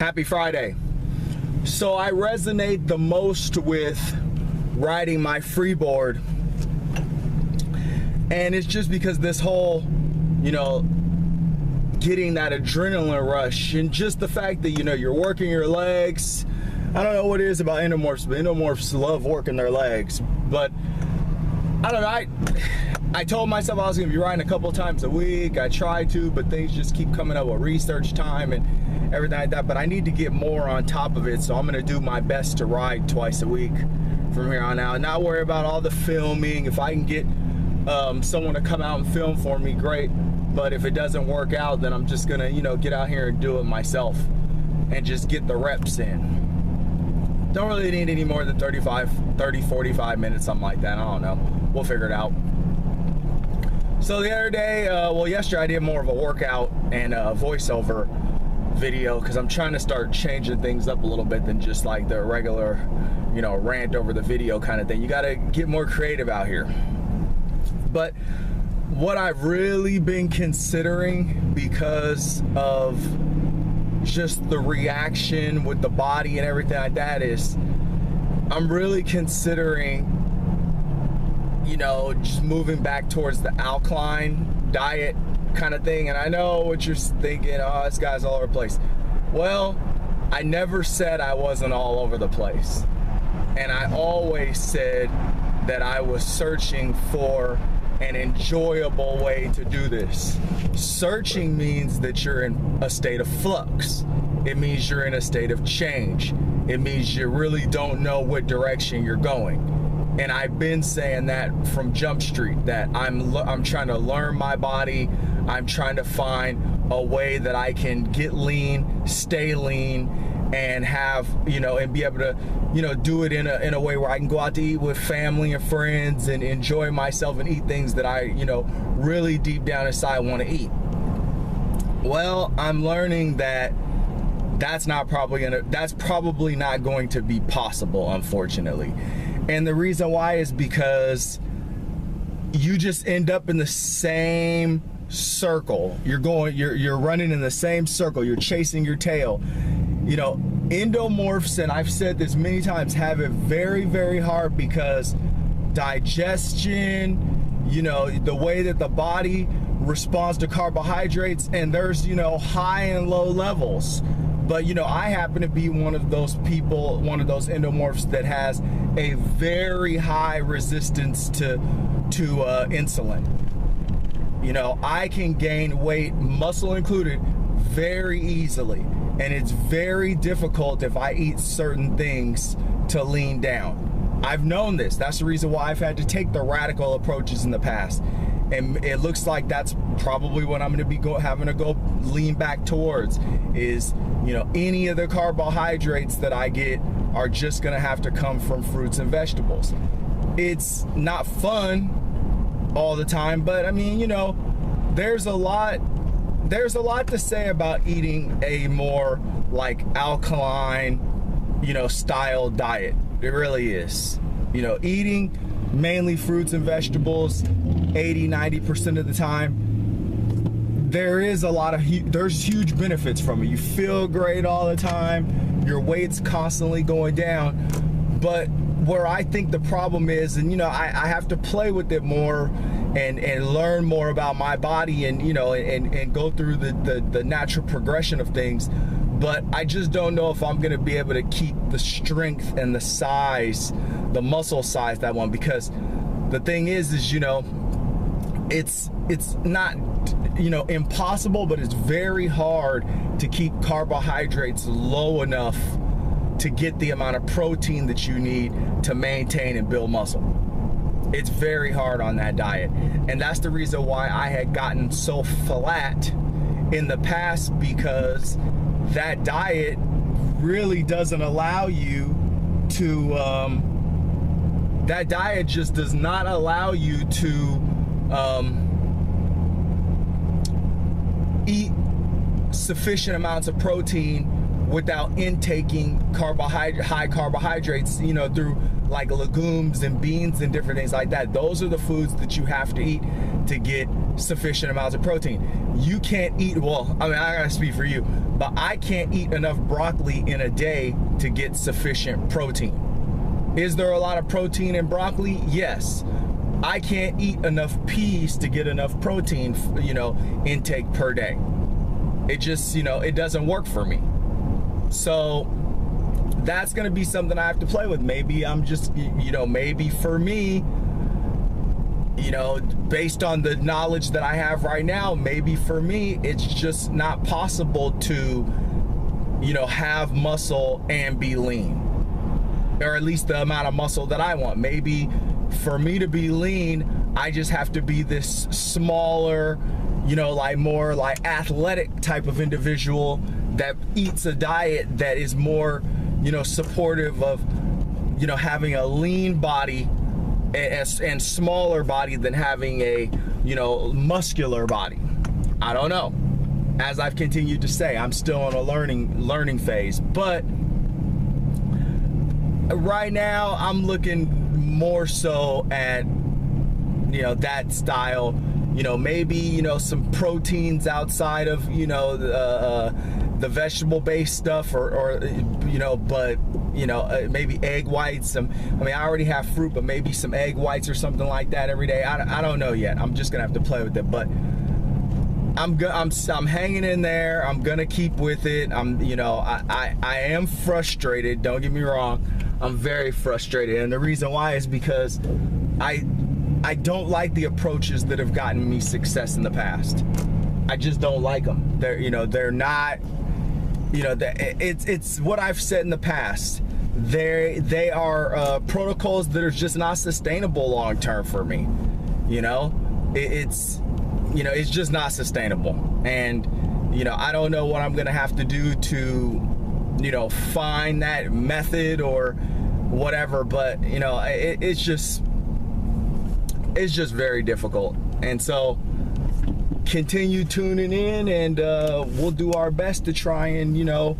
Happy Friday. So I resonate the most with riding my freeboard, and it's just because this whole, getting that adrenaline rush and just the fact that, you're working your legs. I don't know what it is about endomorphs, but endomorphs love working their legs. But I don't know, I told myself I was gonna be riding a couple times a week. I try to, but things just keep coming up with research time and everything like that. But I need to get more on top of it, so I'm gonna do my best to ride twice a week from here on out. Not worry about all the filming. If I can get someone to come out and film for me, great. But if it doesn't work out, then I'm just gonna, get out here and do it myself and just get the reps in. Don't really need any more than 30, 45 minutes, something like that. I don't know. We'll figure it out. So the other day, yesterday I did more of a workout and a voiceover video because I'm trying to start changing things up a little bit than just like the regular, rant over the video kind of thing. You got to get more creative out here. But what I've really been considering, because of just the reaction with the body and everything like that, is I'm really considering, just moving back towards the alkaline diet kind of thing. And I know what you're thinking, oh, this guy's all over the place. Well, I never said I wasn't all over the place. And I always said that I was searching for an enjoyable way to do this. Searching means that you're in a state of flux. It means you're in a state of change. It means you really don't know what direction you're going. And I've been saying that from Jump Street, that I'm trying to learn my body. I'm trying to find a way that I can get lean, stay lean, and have, and be able to, do it in a way where I can go out to eat with family and friends and enjoy myself and eat things that I, really deep down inside want to eat. Well, I'm learning that that's probably not going to be possible, unfortunately. And the reason why is because you just end up in the same circle. You're running in the same circle. You're chasing your tail. Endomorphs, and I've said this many times, have it very, very hard because digestion, the way that the body responds to carbohydrates, and there's, high and low levels. But, I happen to be one of those people, one of those endomorphs that has a very high resistance to insulin. I can gain weight, muscle included, very easily. And it's very difficult if I eat certain things to lean down. I've known this. That's the reason why I've had to take the radical approaches in the past. And it looks like that's probably what I'm going to be having to go lean back towards is, any of the carbohydrates that I get are just going to have to come from fruits and vegetables. It's not fun all the time, but I mean, there's a lot to say about eating a more like alkaline, style diet. It really is. Eating mainly fruits and vegetables 80-90% of the time, there's huge benefits from it. You feel great all the time, your weight's constantly going down. But where I think the problem is, and I have to play with it more and learn more about my body and and go through the natural progression of things. But I just don't know if I'm gonna be able to keep the strength and the size, the muscle size that I want, because the thing is it's not impossible, but it's very hard to keep carbohydrates low enough to get the amount of protein that you need to maintain and build muscle. It's very hard on that diet. And that's the reason why I had gotten so flat in the past, because that diet really doesn't allow you to, that diet just does not allow you to eat sufficient amounts of protein without intaking high carbohydrates, you know, through like legumes and beans and different things like that. Those are the foods that you have to eat to get sufficient amounts of protein. You can't eat, well, I mean, I gotta speak for you, but I can't eat enough broccoli in a day to get sufficient protein. Is there a lot of protein in broccoli? Yes. I can't eat enough peas to get enough protein, you know, intake per day. It just, you know, it doesn't work for me. So that's going to be something I have to play with. Maybe I'm just, you know, maybe for me, you know, based on the knowledge that I have right now, maybe for me, it's just not possible to, you know, have muscle and be lean, or at least the amount of muscle that I want. Maybe for me to be lean, I just have to be this smaller, you know, like more like athletic type of individual that eats a diet that is more, you know, supportive of, you know, having a lean body and smaller body than having a, you know, muscular body. I don't know. As I've continued to say, I'm still in a learning phase, but right now I'm looking more so at, you know, that style, you know, maybe, you know, some proteins outside of, you know, the vegetable based stuff, or you know, but, you know, maybe egg whites. I mean, I already have fruit, but maybe some egg whites or something like that every day. I don't know yet. I'm just gonna have to play with it, but I'm hanging in there. I'm gonna keep with it. You know, I am frustrated, don't get me wrong. I'm very frustrated, and the reason why is because I don't like the approaches that have gotten me success in the past. I just don't like them. They're not, you know, it's what I've said in the past. They are protocols that are just not sustainable long term for me. You know, it's just not sustainable, and you know, I don't know what I'm gonna have to do to, you know, find that method or whatever, but you know, it's just very difficult. And so continue tuning in, and we'll do our best to try and, you know,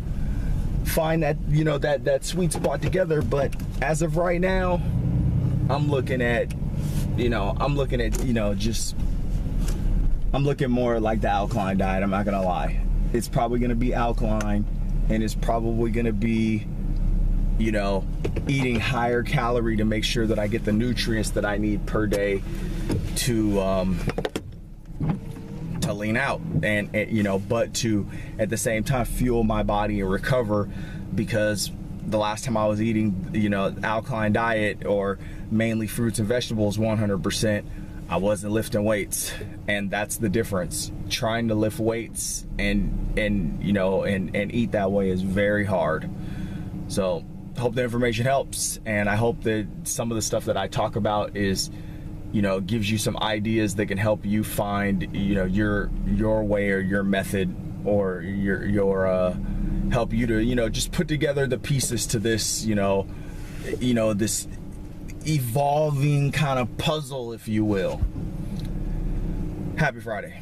find that, you know, that sweet spot together. But as of right now, I'm looking at, you know, just I'm looking more like the alkaline diet. I'm not gonna lie. It's probably gonna be alkaline, and it's probably gonna be, you know, eating higher calorie to make sure that I get the nutrients that I need per day to lean out, and you know, but to at the same time fuel my body and recover, because the last time I was eating, you know, alkaline diet or mainly fruits and vegetables 100%, I wasn't lifting weights, and that's the difference. Trying to lift weights and you know, and eat that way is very hard. So hope the information helps, and I hope that some of the stuff that I talk about is, you know, gives you some ideas that can help you find, you know, your way or your method, or your help you to, you know, just put together the pieces to this, you know, this evolving kind of puzzle, if you will. Happy Friday.